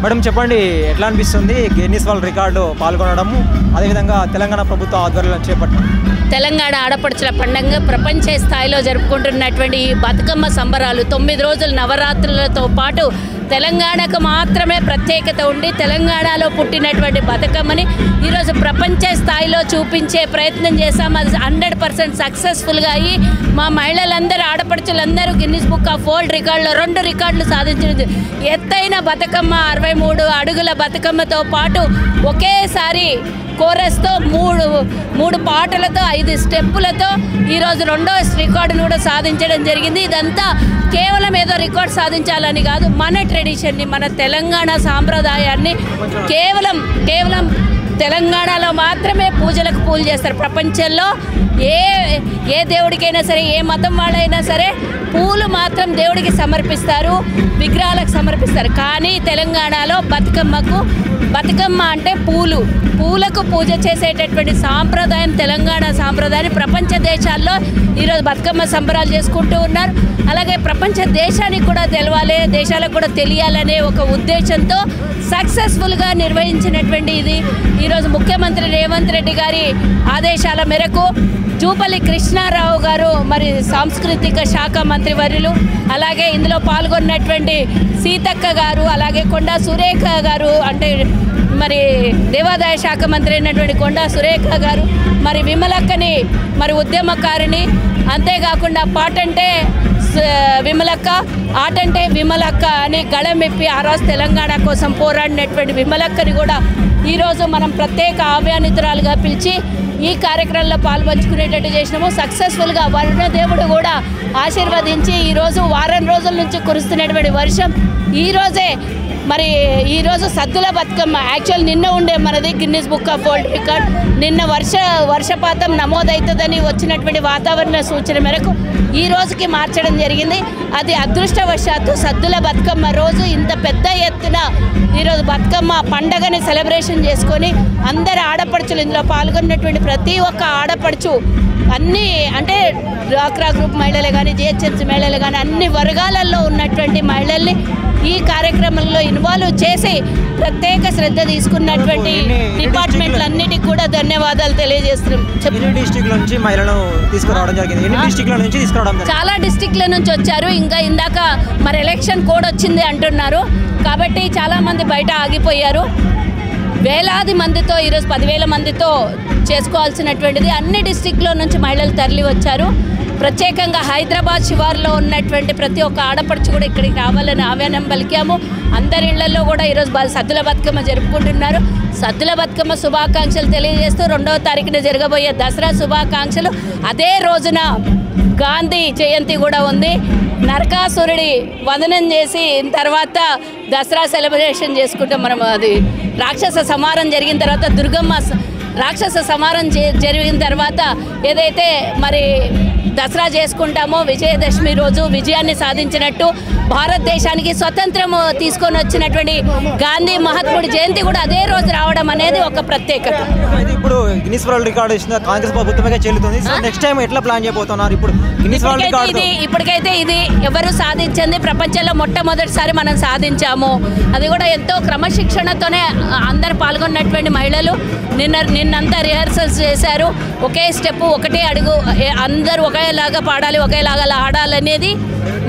Madam చెప్పండి, ఎట్లా అనిపిస్తుంది గిన్నిస్ వరల్డ్ రికార్డు పాల్గొనడము, అదేవిధంగా తెలంగాణ ప్రభుత్వ ఆధ్వర్యంలో చేపట్టడం? తెలంగాణ ఆడపడుచుల పండుగ ప్రపంచ స్థాయిలో జరుపుకుంటున్నటువంటి ఈ బతుకమ్మ సంబరాలు 9 రోజుల నవరాత్రులతో పాటు తెలంగాణకు మాత్రమే ప్రత్యేకత ఉండి తెలంగాణలో పుట్టినటువంటి బతుకమ్మని ఈరోజు ప్రపంచ స్థాయిలో చూపించే ప్రయత్నం చేశాం. అది 100% సక్సెస్ఫుల్గా అయ్యి మా మహిళలందరూ ఆడపడుచులందరూ గిన్నిస్ బుక్ ఆఫ్ వరల్డ్ రికార్డులో 2 రికార్డులు సాధించింది. ఎత్తైన బతుకమ్మ 63 అడుగుల బతుకమ్మతో పాటు ఒకేసారి కోరస్తో మూడు పాటలతో 5 స్టెప్పులతో ఈరోజు 2వ రికార్డును కూడా సాధించడం జరిగింది. ఇదంతా కేవలం ఏదో రికార్డ్ సాధించాలని కాదు, మన ట్రెడిషన్ని, మన తెలంగాణ సాంప్రదాయాన్ని కేవలం తెలంగాణలో మాత్రమే పూజలు చేస్తారు. ప్రపంచంలో ఏ దేవుడికైనా సరే, ఏ మతం వాళ్ళైనా సరే పూలు మాత్రం దేవుడికి సమర్పిస్తారు, విగ్రహాలకు సమర్పిస్తారు. కానీ తెలంగాణలో బతుకమ్మ అంటే పూలకు పూజ చేసేటటువంటి సాంప్రదాయం, తెలంగాణ సాంప్రదాయాన్ని ప్రపంచ దేశాల్లో ఈరోజు బతుకమ్మ సంబరాలు చేసుకుంటూ ఉన్నారు. అలాగే ప్రపంచ దేశానికి కూడా తెలవాలి, దేశాలకు కూడా తెలియాలనే ఒక ఉద్దేశంతో సక్సెస్ఫుల్గా నిర్వహించినటువంటి ఇది ఈరోజు ముఖ్యమంత్రి రేవంత్ రెడ్డి గారి ఆదేశాల మేరకు జూపల్లి కృష్ణారావు గారు, మరి సాంస్కృతిక శాఖ మంత్రివర్యులు, అలాగే ఇందులో పాల్గొన్నటువంటి సీతక్క గారు, అలాగే కొండా సురేఖ గారు, అంటే మరి దేవాదాయ శాఖ మంత్రి అయినటువంటి కొండా సురేఖ గారు, మరి విమలక్కని, మరి ఉద్యమకారిణి, అంతేకాకుండా పాటంటే విమలక్క, ఆటంటే విమలక్క అని గళమెప్పి ఆ రోజు తెలంగాణ కోసం పోరాడినటువంటి విమలక్కని కూడా ఈరోజు మనం ప్రత్యేక ఆహ్వానితురాలుగా పిలిచి ఈ కార్యక్రమంలో పాల్పంచుకునేటట్టు చేసినాము. సక్సెస్ఫుల్గా వరుణదేవుడు కూడా ఆశీర్వదించి ఈరోజు వారం రోజుల నుంచి కురుస్తున్నటువంటి వర్షం ఈరోజు సద్దుల బతుకమ్మ యాక్చువల్ నిన్న ఉండే మనది Guinness book of world record. నిన్న వర్షపాతం నమోదవుతుందని వచ్చినటువంటి వాతావరణ సూచన మేరకు ఈ రోజుకి మార్చడం జరిగింది. అది అదృష్టవశాత్తు సద్దుల బతుకమ్మ రోజు ఇంత పెద్ద ఎత్తున ఈరోజు బతుకమ్మ పండగని సెలబ్రేషన్ చేసుకొని అందరు ఆడపడుచులు ఇందులో పాల్గొన్నటువంటి ప్రతి ఒక్క ఆడపడుచు అన్నీ, అంటే డ్వాక్రా గ్రూప్ మహిళలు కానీ, జిహెచ్ఎంసీ మహిళలు కానీ, అన్ని వర్గాలలో ఉన్నటువంటి మహిళల్ని ఈ కార్యక్రమంలో ఇన్వాల్వ్ చేసి ప్రత్యేక శ్రద్ధ తీసుకున్నటువంటి డిపార్ట్మెంట్లన్నిటికీ కూడా ధన్యవాదాలు తెలియజేస్తున్నాం. చాలా డిస్ట్రిక్ట్ల నుంచి వచ్చారు. ఇంకా ఇందాక మరి ఎలక్షన్ కోడ్ వచ్చింది అంటున్నారు కాబట్టి చాలామంది బయట ఆగిపోయారు. వేలాది మందితో ఈరోజు 10,000 మందితో చేసుకోవాల్సినటువంటిది అన్ని డిస్ట్రిక్ట్లో నుంచి మహిళలు తరలి వచ్చారు. ప్రత్యేకంగా హైదరాబాద్ శివార్లో ఉన్నటువంటి ప్రతి ఒక్క ఆడపడుచు కూడా ఇక్కడికి రావాలని ఆహ్వానం పలికాము. అందరి ఇళ్లలో కూడా ఈరోజు సద్దుల బతుకమ్మ జరుపుకుంటున్నారు. సద్దుల బతుకమ్మ శుభాకాంక్షలు తెలియజేస్తూ 2వ తారీఖున జరగబోయే దసరా శుభాకాంక్షలు. అదే రోజున గాంధీ జయంతి కూడా ఉంది. నరకాసురుడి వదనం చేసి తర్వాత దసరా సెలబ్రేషన్ చేసుకుంటాం మనం. అది రాక్షస సంహారం జరిగిన తర్వాత, దుర్గమ్మ రాక్షస సంహారం జరిగిన తర్వాత ఏదైతే మరి దసరా చేసుకుంటామో, విజయదశమి రోజు విజయాన్ని సాధించినట్టు భారతదేశానికి స్వతంత్రం తీసుకొని వచ్చినటువంటి గాంధీ మహాత్ముడి జయంతి కూడా అదే రోజు రావడం అనేది ఒక ప్రత్యేకత. ఇప్పుడు గిన్నిస్ వరల్డ్ రికార్డు ఇచ్చిన కాంగ్రెస్ ప్రభుత్వమే చెల్లుతుంది. సో నెక్స్ట్ టైం ఎట్లా ప్లాన్ చేయబోతున్నారు? ఇప్పుడు గిన్నిస్ వరల్డ్ రికార్డు ఇప్పటికైతే ఇది ఎవరు సాధించింది, ప్రపంచంలో మొట్టమొదటిసారి మనం సాధించాము. అది కూడా ఎంతో క్రమశిక్షణతోనే అందరు పాల్గొన్నటువంటి మహిళలు నిన్నంతా రిహర్సల్స్ చేశారు. ఒకే స్టెప్, ఒకటే అడుగు, అందరూ ఒకేలాగా పాడాలి, ఒకేలాగా ఆడాలనేది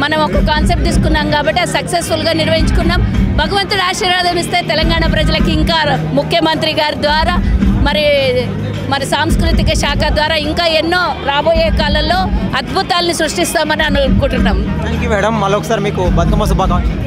మనం ఒక కాన్సెప్ట్ తీసుకున్నాం కాబట్టి అది సక్సెస్ఫుల్గా నిర్వహించుకున్నాం. భగవంతుడు ఆశీర్వాదం ఇస్తే తెలంగాణ ప్రజలకి ఇంకా ముఖ్యమంత్రి గారి ద్వారా మరి సాంస్కృతిక శాఖ ద్వారా ఇంకా ఎన్నో రాబోయే కాలంలో అద్భుతాలను సృష్టిస్తామని అనుకుంటున్నాం. Thank you madam. మళ్ళీ ఒకసారి మీకు బతుకమ్మ శుభాకాంక్షలు.